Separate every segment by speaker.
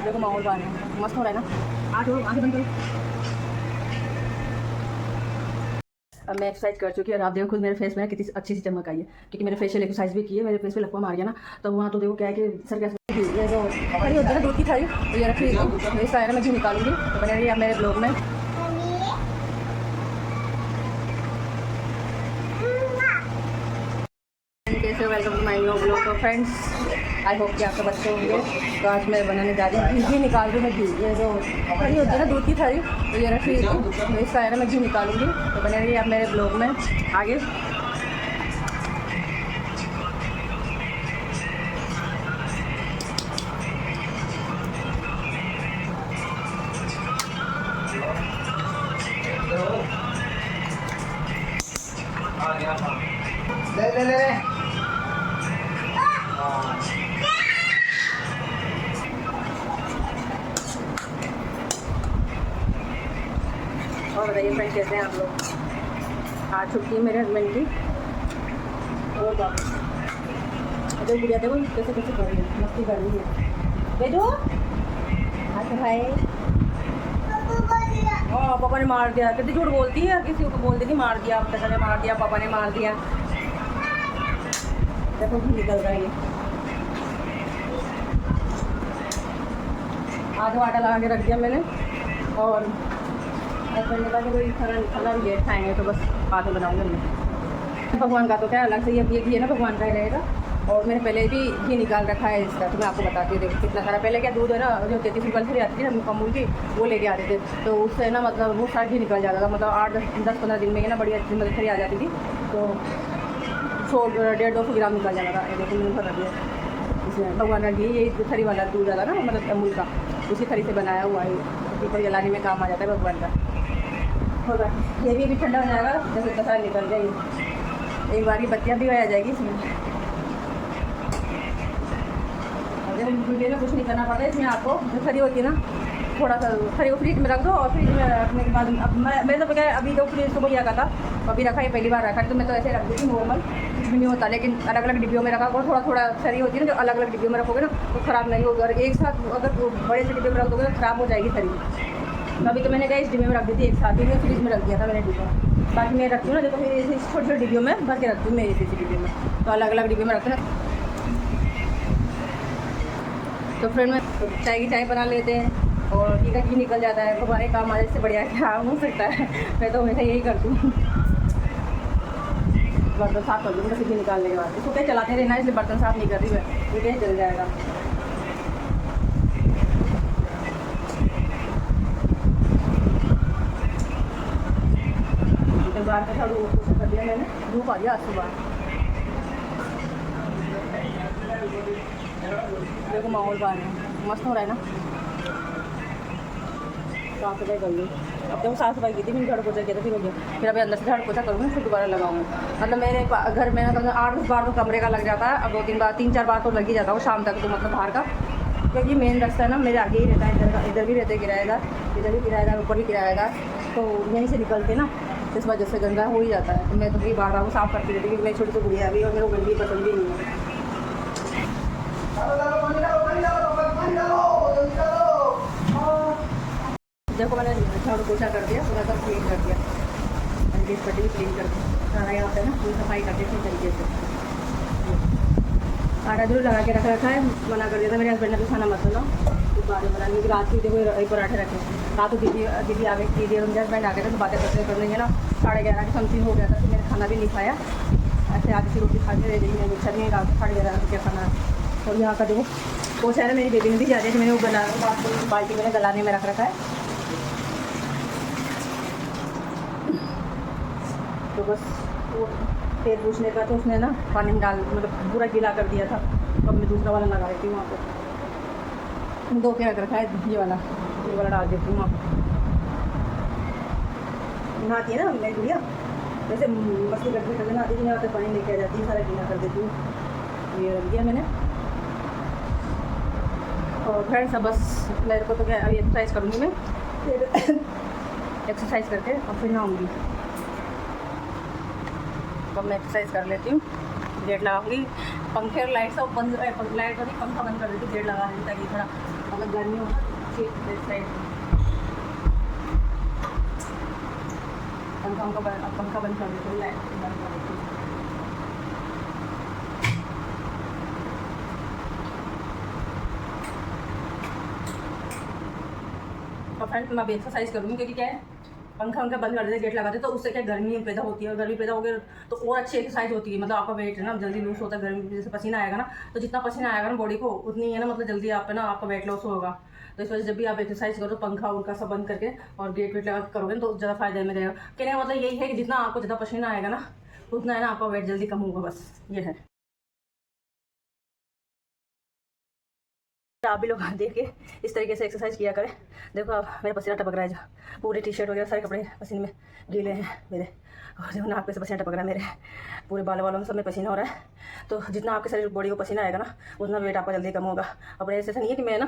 Speaker 1: देखो माहौल बाहर है, मस्त हो रहा है ना। आज आगे बंद करो। अब मैं एक्सरसाइज कर चुकी हूँ और आप देखो खुद मेरे फेस में कितनी अच्छी सी चमक आई है, क्योंकि मैंने फेशियल एक्सरसाइज भी की है। मेरे फेस पे लकवा मार गया ना, तो वहाँ तो देखो क्या है कि सर कैसे ये जो खड़ी होती है ना दूध की थाली, तो ये रखी थी, इसका है ना मैं घी निकालूंगी। तो बने रही है मेरे ब्लॉग में। कैसे welcome to my new blog. तो फ्रेंड्स आई होप कि आपके बच्चे होंगे। तो आज मैं बनाने जा रही हूँ घी निकाल रही हूँ मैं घी। ये जो खड़ी होती है ना दूध की थाली, तो ये रखी थी, तो इसका है ना मैं घी निकालूंगी। तो बने रही है आप मेरे ब्लॉग में आगे।
Speaker 2: ले
Speaker 1: और बताइए फ्रेंड कैसे हैं आप लोग। आज छुट्टी है मेरे हस्बैंड की। और बात गुड़िया देखो कैसे कैसे कर रही है, मस्ती कर रही है। बेटो अच्छा भाई, हाँ पापा ने मार दिया। कितनी झूठ बोलती है, किसी को बोल देती मार दिया, पता चले मार दिया, पापा ने मार दिया। देखो घी निकल रहा है। आधा आटा लगा के रख दिया मैंने। और हस्बैंड ने कहा कि कोई खाना भी लेट खाएंगे, तो बस बाद में बनाऊंगी मैं। भगवान का तो क्या अलग से ये घी है ना, भगवान का ही रहेगा। और मैंने पहले भी घी निकाल रखा है इसका, तो मैं आपको बताती हूँ। देखो कितना सारा पहले क्या दूध है ना, जो 33 रुपये से आती थी ना अमूल की, वो लेके आते थे। तो उससे ना मतलब वो सारा घी निकल जाता था, मतलब 8-10-15 दिन में ही ना बड़ी अच्छी मतलब खरी आ जाती थी। तो 100-150-200 ग्राम निकल जाता था। देखो मैंने भर दिया इसमें भगवान का घी। ये खरी वाला दूध आता ना, मतलब अमूल का, उसी खरी से बनाया हुआ है। ऊपर जलाने में काम आ जाता है भगवान का। होगा ये भी अभी ठंडा हो जाएगा, जैसे कसा निकल जाएगी। एक बार की बत्तियाँ भी आ जाएगी इसमें। वीडियो में कुछ नहीं करना पड़ता है इसमें। आपको जो खरी होती है ना, थोड़ा सा खरी को फ्रिज में रख दो, और फ्रिज में रखने के बाद अब मैं तो क्या अभी तो फ्रिज सुबह लिया था, अभी रखा है पहली बार रखा है। तो मैं तो ऐसे रख देती हूँ नॉर्मल, कुछ भी नहीं होता। लेकिन अलग अलग डिब्बियों में रखा और थोड़ा थोड़ा खरी होती है ना, जो अलग अलग डिब्बियों में रखोगे ना तो ख़राब नहीं होगी। और एक साथ अगर बड़े से डिब्बे में रख दोगे तो ख़राब हो जाएगी खरी। अभी तो मैंने कहा इस डिब्बे में रख दी थी, एक साथ ही में फ्रिज में रख दिया था मैंने डिब्बा। बाकी मैं रखती हूँ ना, देखो फिर छोटी छोटी डिब्बियों में भर के रखती हूँ मैं, इसी डिब्बे में। तो अलग अलग डिब्बे में रखते हैं। तो फ्रेंड में चाय की चाय बना लेते हैं और घी का घी निकल जाता है। हमारे काम आज से बढ़िया क्या हो सकता है। मैं तो हमेशा यही करती हूँ। बर्तन साफ कर दूँगी घी निकालने के बाद। इसको क्या चलाते रहना, इसलिए बर्तन साफ नहीं कर रही मैं, ये कहीं जल जाएगा। बाहर का झाड़ू कर दिया मैंने, धूप आ गया आज सुबह। देखो माहौल बाहर है, मस्त हो रहा है ना। साफ सफाई कर लूँ। अब जब साफ सफाई की थी, मैंने झाड़ू पोछा किया था, फिर हो गया। फिर अभी अंदर से झाड़ू पोछा करूँगी, फिर दोबारा लगाऊंगी। मतलब मेरे घर में ना 8-10 बार तो कमरे का लग जाता है, अब 2-3 बार 3-4 बार तो लग ही जाता हूँ शाम तक। तो मतलब बाहर का, क्योंकि मेन रास्ता है ना मेरे आगे ही रहता है। इधर भी रहते किराएदार, इधर भी किराएदार, ऊपर भी किराएदार, तो यहीं से निकलते ना, इस वजह से गंदा हो ही जाता है। तो मैं तो भी बार बार साफ़ करती रहती हूँ, क्योंकि मेरी छोटी सी गुड़िया भी और मेरे को गंदी पसंद भी नहीं है। देखो मैंने झाड़ू पोछा कर दिया, पूरा सब क्लीन कर दिया, बीच पट्टी भी क्लीन कर दी। सारा यहाँ पे ना पूरी सफाई कर दी इसी तरीके से। आटा जरूर लगा के रखा है, मना कर दिया था मेरे हस्बैंड ने भी खाना मत बनाओ, तो बाद में बनाने। क्योंकि रात की देखो एक पराठे रखे, रात को दीदी आ गई, दीदी और मेरे हस्बैंड आ गए थे, तो बातें करते लेंगे ना 11:30 की समथिंग हो गया था। तो मैंने खाना भी नहीं खाया, ऐसे आधी सी रोटी खा के रह गई। मैं इच्छा नहीं रात 11:30 क्या खाना। और यहाँ का देखो पोछा है ना, मेरी बेबी ने भी जा रही थी, मैंने वो गला बाल्टी मैंने गलाने में रख रखा है। तो बस वो तेल पूछने का, तो उसने ना पानी में डाल मतलब पूरा गीला कर दिया था। तो मैं दूसरा वाला लगा रही थी वहाँ पे, 2 के रख रखा है, ये वाला डाल देती हूँ वहाँ पर। नहाती है ना मेरी गुड़िया, वैसे मछली कटने करके नहाती थी, यहाँ पे पानी लेके आ जाती है, सारा गीला कर देती हूँ। ये रख दिया मैंने। और फ्रेंड्स अब बस मेरे को तो क्या अभी एक्सरसाइज करूँगी मैं, फिर एक्सरसाइज करके और फिर नहाऊँगी। तो मैं एक्सरसाइज कर लेती हूँ। गेट लगाऊंगी। पंखे और लाइट सब बंद, लाइट वाली पंखा बंद कर देती, गेट लगा देती ताकि थोड़ा मतलब गर्मी हो ना साइड पंखा बंद कर देती हूँ, लाइट बंद कर देती हूँ। और फ्रेंड्स मैं अभी एक्सरसाइज करूँगी क्योंकि क्या है पंखा उनका बंद कर देते, गेट लगाते तो उससे क्या गर्मी पैदा होती है, और गर्मी पैदा हो गई तो और अच्छी एक्सरसाइज होती है। मतलब आपका वेट है ना जल्दी लूज होता है, गर्मी जैसे पसीना आएगा ना, तो जितना पसीना आएगा ना बॉडी को उतनी है ना मतलब जल्दी आप ना आपका वेट लॉस होगा। तो इस वजह से जब भी आप एक्सरसाइज करो तो पंखा उनका सब बंद करके और गेट वेट लगा करोगे तो ज़्यादा फायदे में रहेगा। कहने का मतलब यही है कि जितना आपको ज़्यादा पसीना आएगा ना उतना है ना आपका वेट जल्दी कम होगा, बस ये है। आप भी लोग देख के इस तरीके से एक्सरसाइज किया करें। देखो आप मेरा पसीना टपक रहा है, जहाँ पूरे टी शर्ट वगैरह सारे कपड़े पसीने में गीले हैं मेरे, और देखो नाक पे से पसीना टपक रहा है, मेरे पूरे बालों वालों में सब में पसीना हो रहा है। तो जितना आपके शरीर बॉडी को पसीना आएगा ना उतना वेट आपका जल्दी कम होगा। अब ऐसा नहीं है कि मैं ना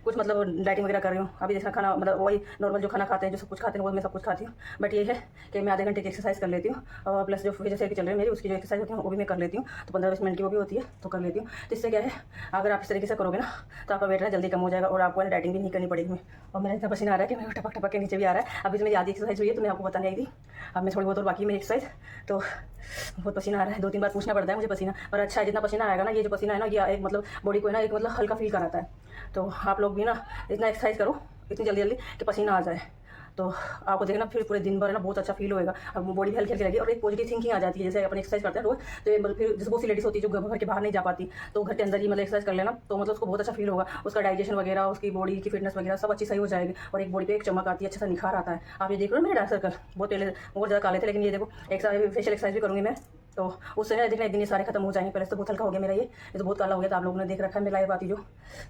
Speaker 1: कुछ मतलब डाइटिंग वगैरह कर रही हूँ, अभी जैसा खाना मतलब वही नॉर्मल जो खाना खाते हैं, जो सब कुछ खाते हैं वो मैं सब कुछ खाती हूँ। बट ये है कि मैं आधे घंटे की एक्सरसाइज कर लेती हूँ, और प्लस जो जैसे कि चल रही है मेरी उसकी जो एक्सरसाइज होती है वो भी मैं कर लेती हूँ, तो 15-20 मिनट की वो भी होती है तो कर लेती हूँ। तो इससे क्या है अगर आप इस तरीके से करोगे ना तो आपका वेट ना जल्दी कम हो जाएगा, और आपको डाइटिंग भी नहीं करनी पड़ेगी। और मेरा इतना पसीना आ रहा है कि मेरे टपक टपक के नीचे भी आ रहा है। अभी तो मेरी आधी एक्सरसाइज हुई है तो मैं आपको बताने आई थी, अब मैं थोड़ी बहुत और बाकी मेरी एक्सरसाइज, तो बहुत पसीना आ रहा है, 2-3 बार पूछना पड़ता है मुझे पसीना, पर अच्छा है जितना पसीना आएगा ना, ये जो पसीना है ना ये एक मतलब बॉडी को है ना एक मतलब हल्का फील कराता है। तो आप लोग भी ना इतना एक्सरसाइज करो इतनी जल्दी जल्दी कि पसीना आ जाए, तो आपको देखना फिर पूरे दिन भर ना बहुत अच्छा फील होएगा, अब बॉडी भी हल्की हल्की लगेगी और एक पॉजिटिव थिंकिंग आ जाती है। जैसे अपन एक्सरसाइज करते हैं रोज, तो ये फिर जैसे बहुत सी लेडीज होती है जो घर के बाहर नहीं जा पाती, तो घर के अंदर ही मतलब एक्सरसाइज कर लेना तो मतलब उसको बहुत अच्छा फील होगा, उसका डाइजेशन वगैरह उसकी बॉडी की फिटनेस वगैरह सब अच्छी सही हो जाएगी, और एक बॉडी पे एक चमक आती है, अच्छा सा निखार आता है। आप ये देख रहे हो मेरे डार्क सर्कल बहुत पहले बहुत ज़्यादा काले थे, लेकिन ये देखो फेशियल एक्सरसाइज भी करूँगी मैं तो उससे ना देखना एक दिन ये सारे खत्म हो जाएंगे। पहले तो बहुत हल्का हो गया मेरा, ये तो बहुत काला हो गया था, आप लोगों ने देख रखा है मेरी लाइव आती जो।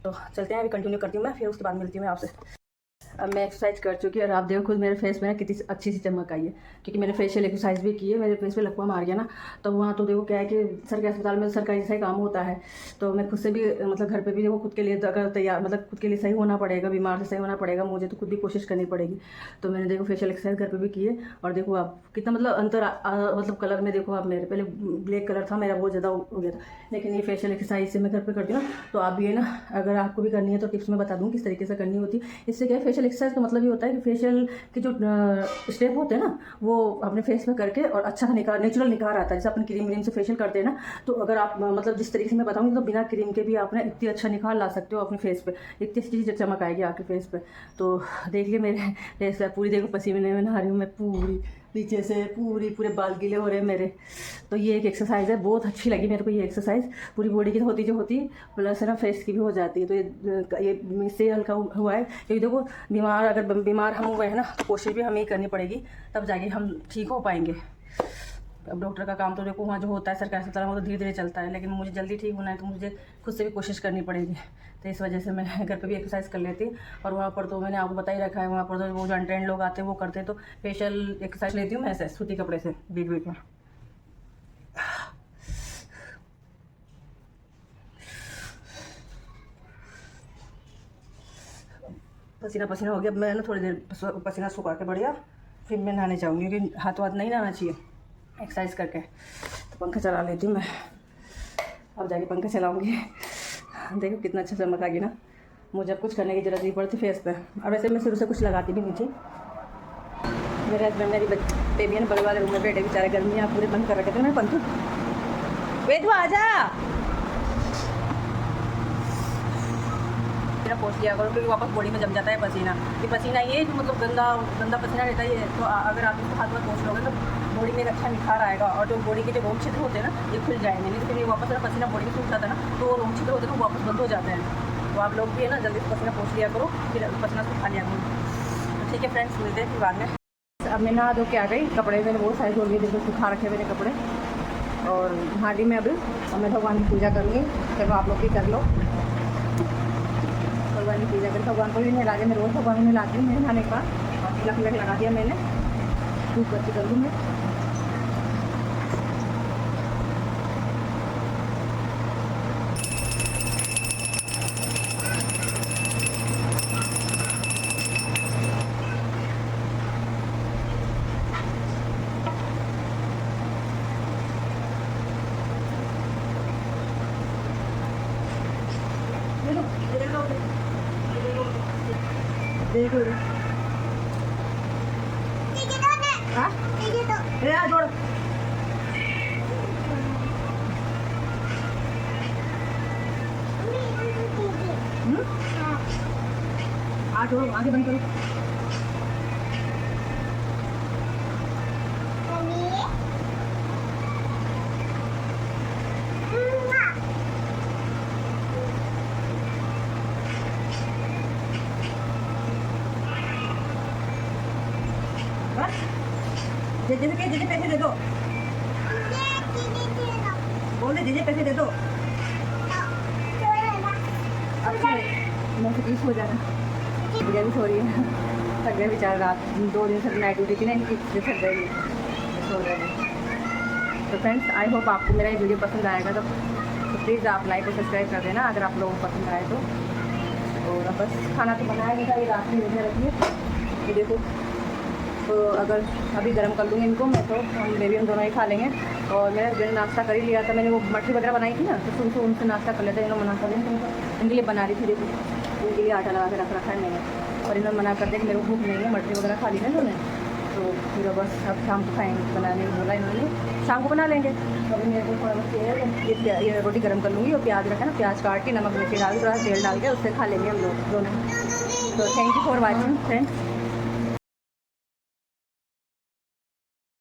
Speaker 1: तो चलते हैं अभी कंटिन्यू करती हूँ मैं, फिर उसके बाद मिलती हूँ मैं आपसे। अब मैं एक्सरसाइज कर चुकी है और आप देखो खुद मेरे फेस में ना कितनी अच्छी सी चमक आई है, क्योंकि मैंने फेशियल एक्सरसाइज भी की है। मेरे फेस पे लकवा मार गया ना, तो वहाँ तो देखो क्या है कि सरकारी अस्पताल में सरकारी जैसा ही काम होता है, तो मैं खुद से भी मतलब घर पे भी देखो खुद के लिए अगर तैयार मतलब खुद के लिए सही होना पड़ेगा, बीमार से सही होना पड़ेगा मुझे, तो खुद भी कोशिश करनी पड़ेगी। तो मैंने देखो फेशियल एक्सरसाइज घर पर भी की है, और देखो आप कितना मतलब अंतर मतलब कलर में देखो आप, मेरे पहले ब्लैक कलर था मेरा बहुत ज़्यादा हो गया था, लेकिन ये फेशियल एक्सरसाइज से मैं घर पर करती हूँ ना, तो आप भी है ना अगर आपको भी करनी है तो टिप्स मैं बता दूँ किस तरीके से करनी होती है। इससे क्या है फेशियल एक्सरसाइज का मतलब ये होता है कि फेशियल के जो स्टेप होते हैं ना वो अपने फेस में करके और अच्छा सा निखार नेचुरल निखार आता है। जैसे अपन क्रीम व्रीम से फेशियल करते हैं ना, तो अगर आप मतलब जिस तरीके से मैं बताऊंगी तो बिना क्रीम के भी आप ना इतनी अच्छा निखार ला सकते हो अपने फेस पे, इतनी चीज़ चमक आएगी आपके फेस पे। तो देख लिया मेरे फेस पे पूरी देखो पसीने में नहा रही हूँ मैं, पूरी नीचे से पूरे बाल गीले हो रहे हैं मेरे। तो ये एक एक्सरसाइज है, बहुत अच्छी लगी मेरे को ये एक्सरसाइज, पूरी बॉडी की होती जो होती प्लस है ना फेस की भी हो जाती है। तो ये इससे हल्का हुआ है, क्योंकि देखो बीमार अगर बीमार हम हुए हैं ना तो कोशिश भी हमें ही करनी पड़ेगी, तब जाके हम ठीक हो पाएंगे। अब डॉक्टर का काम तो देखो वहाँ जो होता है सरकारी अस्पताल में वो तो धीरे धीरे चलता है, लेकिन मुझे जल्दी ठीक होना है तो मुझे खुद से भी कोशिश करनी पड़ेगी। तो इस वजह से मैं घर पे भी एक्सरसाइज कर लेती, और वहाँ पर तो मैंने आपको बता ही रखा है, वहाँ पर तो वो जो अनट्रेंड लोग आते हैं वो करते हैं, तो फेशियल एक्सरसाइज लेती हूँ मैं ऐसे सूती कपड़े से बीच बीच में। पसीना पसीना हो गया, मैं ना थोड़ी देर पसीना सुखा के बढ़िया फिर मैं नहाने जाऊँगी, क्योंकि हाथ वाथ नहीं नहाना चाहिए एक्सरसाइज करके। तो पंखा चला लेती हूँ मैं, अब जाके पंखा चलाऊँगी। देखो कितना अच्छा चमक आ गई ना, मुझे अब कुछ करने की जरूरत नहीं पड़ती फेस पे। और वैसे मैं शुरू से कुछ लगाती भी नहीं थी। मेरे हस्बैंड मेरी बेबी है ना बगल वाले रूम में बैठे बेचारे, गर्मी यहाँ पूरे बंद कर रखे थे मैं पंखा। वेदू आजा मेरा पोछ लिया करो, क्योंकि वापस बॉडी में जम जाता है पसीना। ये पसीना ये जो मतलब गंदा पसीना रहता है ये, तो अगर आप इसको हाथ में पोछ लोगे तो बॉडी में एक अच्छा निखार आएगा, और जो बॉडी के जो रोम छिद्र होते हैं ना ये खुल जाएंगे। नहीं तो फिर ये वापस ना पसीना बॉडी में सूख जाता है ना, तो रोम छिद्र होते हैं वो वापस बंद हो जाते हैं। तो आप लोग भी है ना जल्दी से पसीना पोछ लिया करो, फिर पसीना सुखा लिया करो। तो ठीक है फ्रेंड्स, मिलते हैं फिर बाद में। अब मैं नहा धो के आ गई, कपड़े मैंने बहुत सारे धो लिए, देखो सुखा रखे मेरे कपड़े, और हांडी में अभी मैं भगवान की पूजा करूँगी। चलो आप लोग भी कर लो, भगवान की पूजा कर, भगवान को भी नहला दिया, मैं रोज़ भगवान को नहलाती हूँ मैं नहाने के बाद, और तिलक विलक लगा दिया मैंने, धूप बत्ती कर दूँ मैं। देखो हाँ ये आ जोड़ आ जोड़ो आगे बंद करो बस जैसे पैसे दे दो बोले जैसे पैसे दे दो अच्छा मैं तो हो जाना मुझे भी सो रही है थक गए बेचारा रात 2 दिन से नाइट ड्यूटी थी ना इनकी इसलिए थक गई सो रहे हैं। तो फ्रेंड्स आई होप आपको मेरा ये वीडियो पसंद आएगा तो प्लीज़ आप लाइक और सब्सक्राइब कर देना अगर आप लोगों को पसंद आए तो। और बस खाना तो बनाया नहीं था ये रात में मुझे रखिए ये देखो तो अगर अभी गर्म कर लूँगी इनको मैं तो हम बेबी हम दोनों ही खा लेंगे। और मेरे हस्बैंड नाश्ता कर ही लिया था मैंने वो मठरी वगैरह बनाई थी ना तो सुन उनसे नाश्ता कर लेते हैं इन्होंने मना कर दिया तो इनके लिए बना रही थी देखो इनके लिए आटा लगा के रख रखा है मैंने और इन्होंने मना कर दिया कि मेरे को भूख नहीं है मठरी वगैरह खा ली ना इन्होंने तो फिर बस अब शाम को खाएंगे बनाने को बोला इन्होंने शाम को बना लेंगे। तो अभी मेरे को थोड़ा बहुत ये रोटी गर्म कर लूँगी और प्याज रखा ना प्याज काट के नमक मिर्ची डाल के थोड़ा तेल डाल के उससे खा लेंगे हम लोग दोनों। तो thank you for watching friends.